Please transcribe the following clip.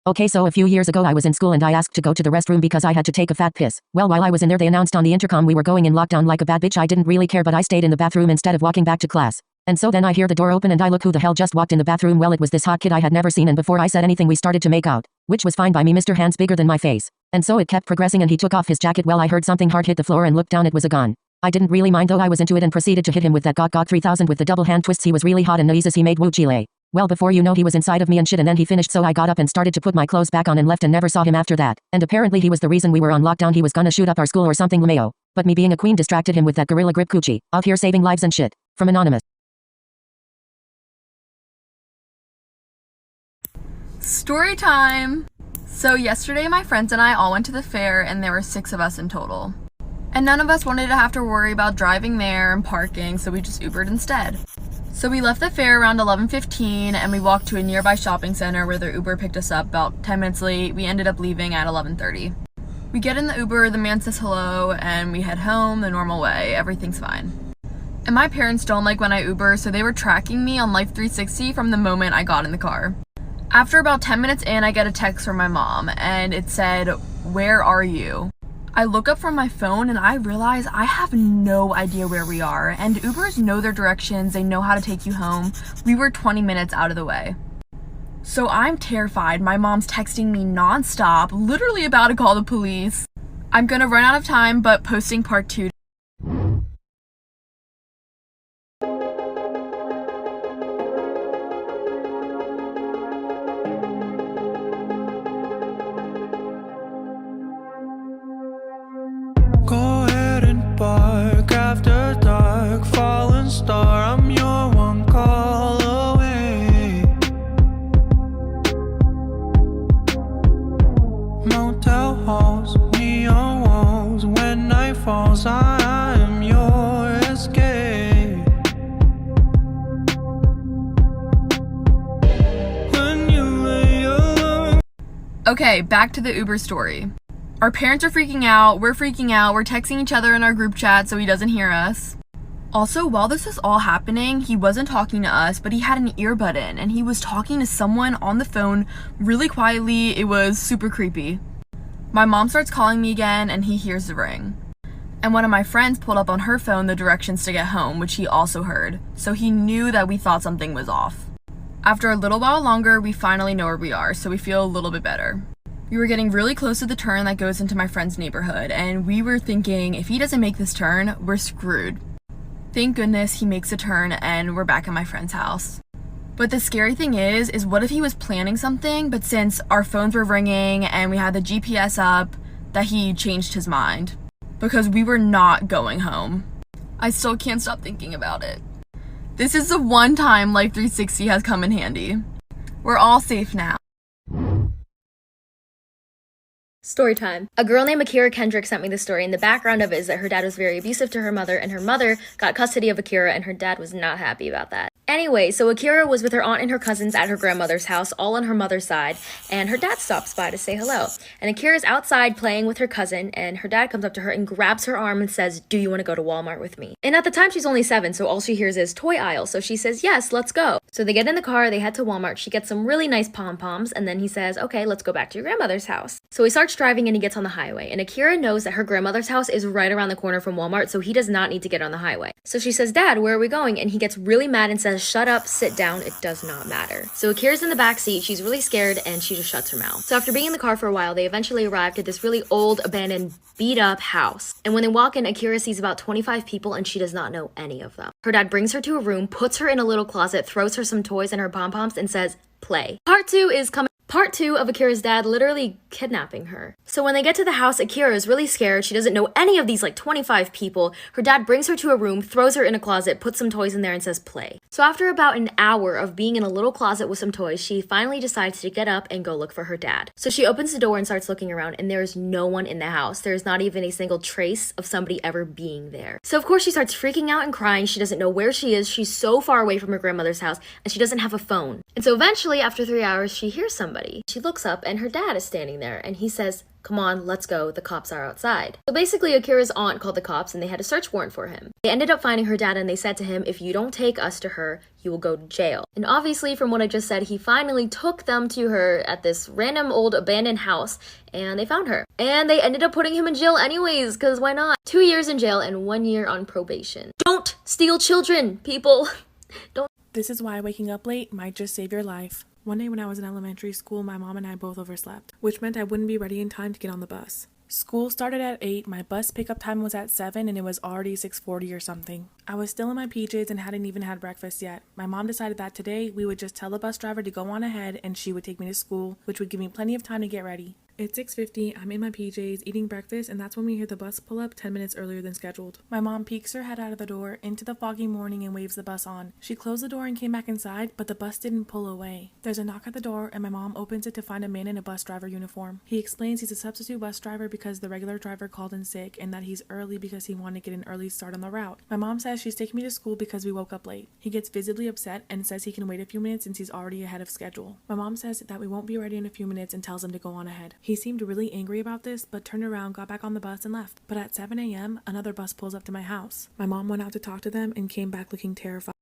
Okay, so a few years ago I was in school and I asked to go to the restroom because I had to take a fat piss. Well, while I was in there they announced on the intercom we were going in lockdown like a bad bitch. I didn't really care, but I stayed in the bathroom instead of walking back to class. And so then I hear the door open and I look, who the hell just walked in the bathroom? Well, it was this hot kid I had never seen, and before I said anything we started to make out, which was fine by me, Mr. Hands bigger than my face. And so it kept progressing and he took off his jacket. Well, I heard something hard hit the floor and looked down, it was a gun. I didn't really mind though, I was into it and proceeded to hit him with that Gok 3000 with the double hand twists. He was really hot and noises he made, woo chile. Well, before you know he was inside of me and shit, and then he finished, so I got up and started to put my clothes back on and left and never saw him after that. And apparently he was the reason we were on lockdown. He was gonna shoot up our school or something, LMAO. But me being a queen distracted him with that gorilla grip coochie. Out here saving lives and shit. From Anonymous. Story time! So yesterday my friends and I all went to the fair and there were 6 of us in total. And none of us wanted to have to worry about driving there and parking, so we just Ubered instead. So we left the fair around 11:15 and we walked to a nearby shopping center where the Uber picked us up about 10 minutes late. We ended up leaving at 11:30. We get in the Uber, the man says hello, and we head home the normal way. Everything's fine. And my parents don't like when I Uber, so they were tracking me on Life 360 from the moment I got in the car. After about 10 minutes in, I get a text from my mom, and it said, "Where are you?" I look up from my phone and I realize I have no idea where we are, and Ubers know their directions, they know how to take you home. We were 20 minutes out of the way. So I'm terrified. My mom's texting me nonstop, literally about to call the police. I'm gonna run out of time, but posting part 2. Go ahead and bark after dark, fallen star, I'm your one call away. Motel halls, neon walls, when night falls, I am your escape. When you lay alone. Okay, back to the Uber story. Our parents are freaking out, we're texting each other in our group chat so he doesn't hear us. Also, while this was all happening, he wasn't talking to us, but he had an earbud in, and he was talking to someone on the phone really quietly. It was super creepy. My mom starts calling me again, and he hears the ring. And one of my friends pulled up on her phone the directions to get home, which he also heard, so he knew that we thought something was off. After a little while longer, we finally know where we are, so we feel a little bit better. We were getting really close to the turn that goes into my friend's neighborhood, and we were thinking, if he doesn't make this turn, we're screwed. Thank goodness he makes a turn and we're back at my friend's house. But the scary thing is what if he was planning something, but since our phones were ringing and we had the GPS up, that he changed his mind. Because we were not going home. I still can't stop thinking about it. This is the one time Life 360 has come in handy. We're all safe now. Story time. A girl named Akira Kendrick sent me this story, and the background of it is that her dad was very abusive to her mother, and her mother got custody of Akira, and her dad was not happy about that. Anyway, so Akira was with her aunt and her cousins at her grandmother's house, all on her mother's side, and her dad stops by to say hello. And Akira's outside playing with her cousin, and her dad comes up to her and grabs her arm and says, "Do you want to go to Walmart with me?" And at the time she's only 7, so all she hears is toy aisle, so she says, "Yes, let's go." So they get in the car, they head to Walmart, she gets some really nice pom-poms, and then he says, "Okay, let's go back to your grandmother's house." So he starts driving and he gets on the highway, and Akira knows that her grandmother's house is right around the corner from Walmart, so he does not need to get on the highway. So she says, "Dad, where are we going?" And he gets really mad and says, "Shut up, sit down, it does not matter." So Akira's in the back seat, she's really scared, and she just shuts her mouth. So after being in the car for a while, they eventually arrived at this really old, abandoned, beat-up house. And when they walk in, Akira sees about 25 people, and she does not know any of them. Her dad brings her to a room, puts her in a little closet, throws her some toys and her pom-poms, and says, "Play." Part 2 is coming. Part 2 of Akira's dad literally kidnapping her. So when they get to the house, Akira is really scared. She doesn't know any of these 25 people. Her dad brings her to a room, throws her in a closet, puts some toys in there and says play. So after about an hour of being in a little closet with some toys, she finally decides to get up and go look for her dad. So she opens the door and starts looking around, and there's no one in the house. There's not even a single trace of somebody ever being there. So of course she starts freaking out and crying. She doesn't know where she is. She's so far away from her grandmother's house, and she doesn't have a phone. And so eventually, after 3 hours, she hears somebody. She looks up and her dad is standing there, and he says, "Come on, let's go, the cops are outside." So basically, Akira's aunt called the cops and they had a search warrant for him. They ended up finding her dad and they said to him, "If you don't take us to her, you will go to jail." And obviously, from what I just said, he finally took them to her at this random old abandoned house and they found her. And they ended up putting him in jail anyways, because why not? 2 years in jail and 1 year on probation. Don't steal children, people. Don't. This is why waking up late might just save your life. One day when I was in elementary school, my mom and I both overslept, which meant I wouldn't be ready in time to get on the bus. School started at 8, my bus pickup time was at 7, and it was already 6:40 or something. I was still in my PJs and hadn't even had breakfast yet. My mom decided that today we would just tell the bus driver to go on ahead and she would take me to school, which would give me plenty of time to get ready. It's 6:50, I'm in my PJs eating breakfast, and that's when we hear the bus pull up 10 minutes earlier than scheduled. My mom peeks her head out of the door into the foggy morning and waves the bus on. She closed the door and came back inside, but the bus didn't pull away. There's a knock at the door and my mom opens it to find a man in a bus driver uniform. He explains he's a substitute bus driver because the regular driver called in sick and that he's early because he wanted to get an early start on the route. My mom says she's taking me to school because we woke up late. He gets visibly upset and says he can wait a few minutes since he's already ahead of schedule. My mom says that we won't be ready in a few minutes and tells him to go on ahead. He seemed really angry about this, but turned around, got back on the bus and left. But at 7 a.m., another bus pulls up to my house. My mom went out to talk to them and came back looking terrified.